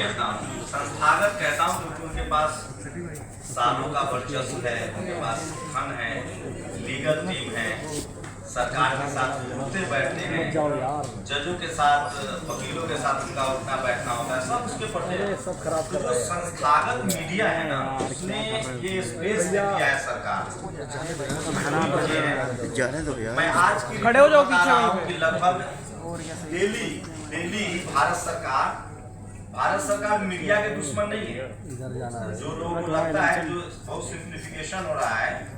कहता हूँ, संस्थागत कहता हूँ क्योंकि उनके पास सालों का वर्चस्व है, उनके पास धन है, लीगल टीम है, सरकार के साथ उठते बैठते हैं, जजों के साथ, वकीलों के साथ उनका उठना बैठना होता है, सब उसके पड़ते। तो जो संस्थागत मीडिया है ना, उसने ये स्पेस दिया है सरकार। मैं आज की खड़े हो जाओ बता रहा हूं कि लगभग डेली भारत सरकार मीडिया के दुश्मन नहीं है। जो लोगों को लगता है, जो बहुत सिंप्लीफिकेशन हो रहा है,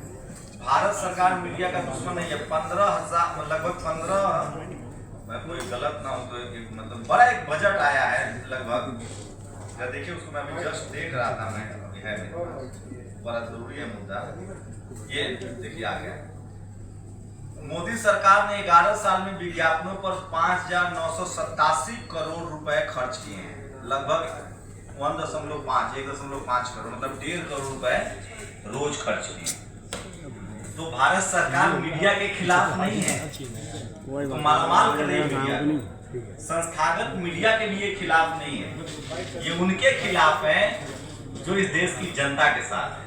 भारत सरकार मीडिया का दुश्मन नहीं है। 15,000 लगभग 15, मैं कोई गलत ना हो तो मतलब बड़ा एक बजट आया है लगभग। देखिए उसको मैं अभी जस्ट देख रहा था, मैं अभी है बड़ा जरूरी है मुद्दा। ये देखिए आ गया। मोदी सरकार ने 11 साल में विज्ञापनों पर 5,987 करोड़ रुपए खर्च किए हैं। लगभग 1.5 करोड़, मतलब 1.5 करोड़ रुपए रोज खर्च किए। तो भारत सरकार मीडिया के खिलाफ नहीं है, तो मालामाल कर रही मीडिया, संस्थागत मीडिया के लिए खिलाफ नहीं है। ये उनके खिलाफ है जो इस देश की जनता के साथ है।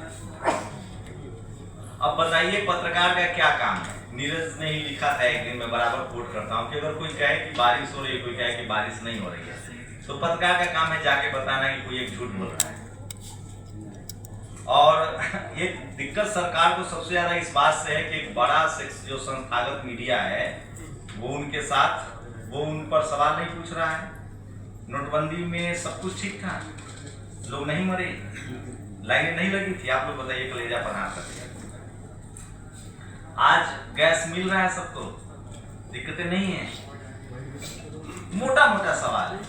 अब बताइए पत्रकार का क्या काम है? नीरज ने ही लिखा था एक दिन, मैं बराबर कोट करता हूँ कि अगर कोई कहे कि बारिश हो रही है, कोई कहे कि बारिश नहीं हो रही है, तो पत्रकार का काम है जाके बताना कि कोई एक झूठ बोल रहा है। और ये दिक्कत सरकार को सबसे ज्यादा इस बात से है कि एक बड़ा जो संस्थागत मीडिया है वो उनके साथ, वो उन पर सवाल नहीं पूछ रहा है। नोटबंदी में सब कुछ ठीक था, लोग नहीं मरे, लाइनें नहीं लगी थी। आप लोग बताइए कलेजा पर हाथ रखिए। आज गैस मिल रहा है सबको, दिक्कतें नहीं है। मोटा मोटा सवाल है,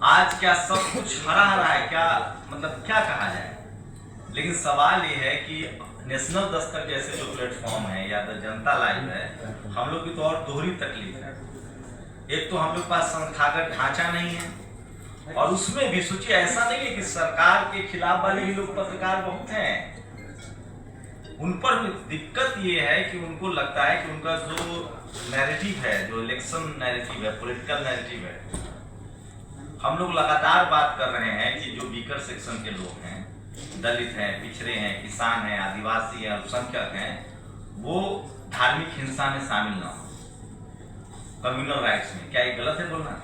आज क्या सब कुछ हरा हरा है? क्या मतलब क्या कहा जाए? लेकिन सवाल ये है कि नेशनल दस्तक जैसे जो प्लेटफॉर्म है या तो जनता लाइव है, हम लोग की तो और दोहरी तकलीफ है। एक तो हम लोग के पास संस्थागत ढांचा नहीं है, और उसमें भी सोचिए ऐसा नहीं है कि सरकार के खिलाफ वाले ही लोग पत्रकार बहुत हैं। उन पर भी दिक्कत ये है कि उनको लगता है कि उनका जो नैरेटिव है, जो इलेक्शन नैरेटिव है, पॉलिटिकल नैरेटिव है, हम लोग लगातार बात कर रहे हैं कि जो वीकर सेक्शन के लोग हैं, दलित हैं, पिछड़े हैं, किसान हैं, आदिवासी हैं, अल्पसंख्यक हैं, वो धार्मिक हिंसा में शामिल ना हो, कम्युनल राइट्स में। क्या ये गलत है बोलना?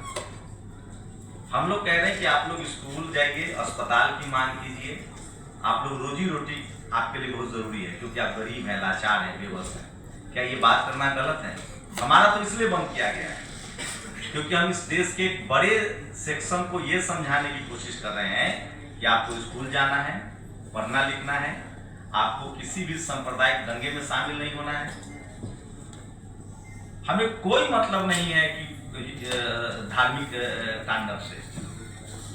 हम लोग कह रहे हैं कि आप लोग स्कूल जाइए, अस्पताल की मांग कीजिए। आप लोग रोजी रोटी आपके लिए बहुत जरूरी है, क्योंकि आप गरीब हैं, लाचार हैं, बेबस हैं। क्या ये बात करना गलत है? हमारा तो इसलिए बंद किया गया है क्योंकि हम इस देश के बड़े सेक्शन को ये समझाने की कोशिश कर रहे हैं कि आपको स्कूल जाना है, पढ़ना लिखना है, आपको किसी भी सांप्रदायिक दंगे में शामिल नहीं होना है। हमें कोई मतलब नहीं है कि धार्मिक तांडव से,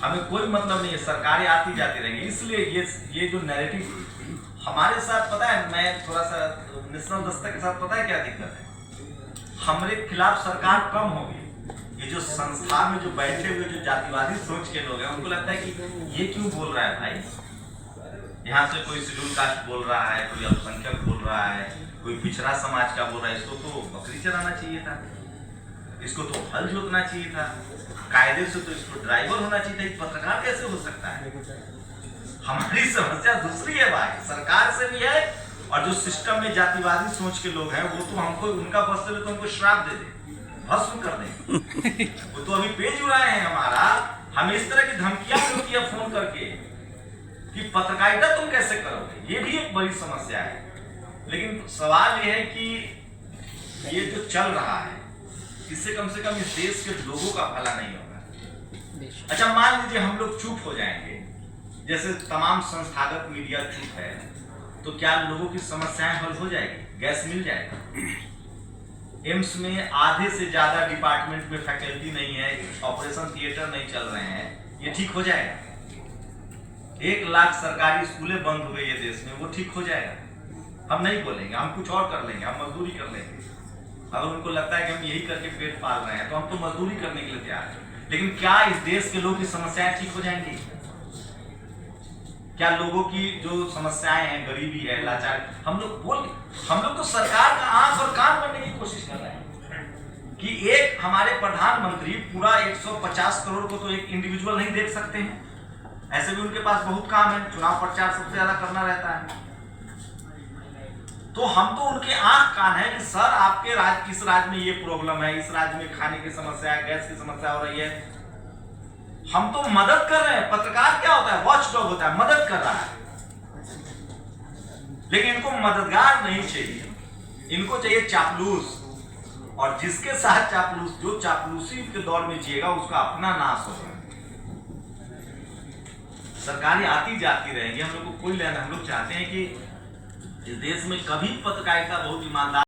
हमें कोई मतलब नहीं है। सरकारें आती जाती रहेंगी, इसलिए ये जो नैरेटिव हमारे साथ, पता है मैं थोड़ा सा नेशनल दस्तक के साथ, पता है क्या दिक्कत है? हमारे खिलाफ सरकार कम होगी। ये जो संस्था में जो बैठे हुए जो जातिवादी सोच के लोग हैं, उनको लगता है कि ये क्यों बोल रहा है भाई? यहाँ से कोई शेड्यूल कास्ट बोल रहा है, कोई अल्पसंख्यक बोल रहा है, कोई पिछड़ा समाज का बोल रहा है, इसको तो बकरी चराना चाहिए था, इसको तो हल जोतना चाहिए था, कायदे से तो इसको ड्राइवर होना चाहिए था। पत्रकार कैसे हो सकता है? हमारी समस्या दूसरी है भाई, सरकार से भी है, और जो सिस्टम में जातिवादी सोच के लोग हैं वो तो हमको, उनका बस चले तो हमको श्राप दे दे, भस्म कर दें। वो तो अभी पेज उड़ाए हैं हमारा, हमें इस तरह की धमकियां मिलती है फोन करके कि पत्रकारिता तुम कैसे करोगे। ये भी एक बड़ी समस्या है। लेकिन सवाल ये है कि ये जो चल रहा है, इससे कम से कम इस देश के लोगों का भला नहीं होगा। अच्छा मान लीजिए हम लोग चुप हो जाएंगे, जैसे तमाम संस्थागत मीडिया चुप है, तो क्या लोगों की समस्याएं हल हो जाएगी? गैस मिल जाएगा? एम्स में आधे से ज्यादा डिपार्टमेंट में फैकल्टी नहीं है, ऑपरेशन थिएटर नहीं चल रहे हैं, ये ठीक हो जाएगा? 1 लाख सरकारी स्कूलें बंद हो गई है देश में, वो ठीक हो जाएगा? हम नहीं बोलेंगे, हम कुछ और कर लेंगे, हम मजदूरी कर लेंगे। अगर उनको लगता है कि हम यही करके पेट पाल रहे हैं, तो हम तो मजदूरी करने के लिए तैयार हैं। लेकिन क्या इस देश के लोगों की समस्याएं ठीक हो जाएंगी? क्या लोगों की जो समस्याएं हैं, गरीबी है, लाचार, हम लोग तो सरकार का आंख और कान बनने की कोशिश कर रहे हैं। कि एक हमारे प्रधानमंत्री पूरा 150 करोड़ को तो एक इंडिविजुअल नहीं देख सकते हैं। ऐसे भी उनके पास बहुत काम है, चुनाव प्रचार सबसे ज्यादा करना रहता है। तो हम तो उनके आंख कान है कि सर आपके राज्य, इस राज्य में ये प्रॉब्लम है, इस राज्य में खाने की समस्या है, गैस की समस्या हो रही है। हम तो मदद कर रहे हैं। पत्रकार क्या होता है? वॉच डॉग होता है, मदद कर रहा है। लेकिन इनको मददगार नहीं चाहिए, इनको चाहिए चापलूस। और जिसके साथ चापलूस, जो चापलूसी के दौर में जिएगा उसका अपना नाश होगा। सरकारें आती जाती रहेंगी, हम लोग को कोई लेना। हम लोग चाहते हैं कि इस देश में कभी पत्रकारिता बहुत ईमानदार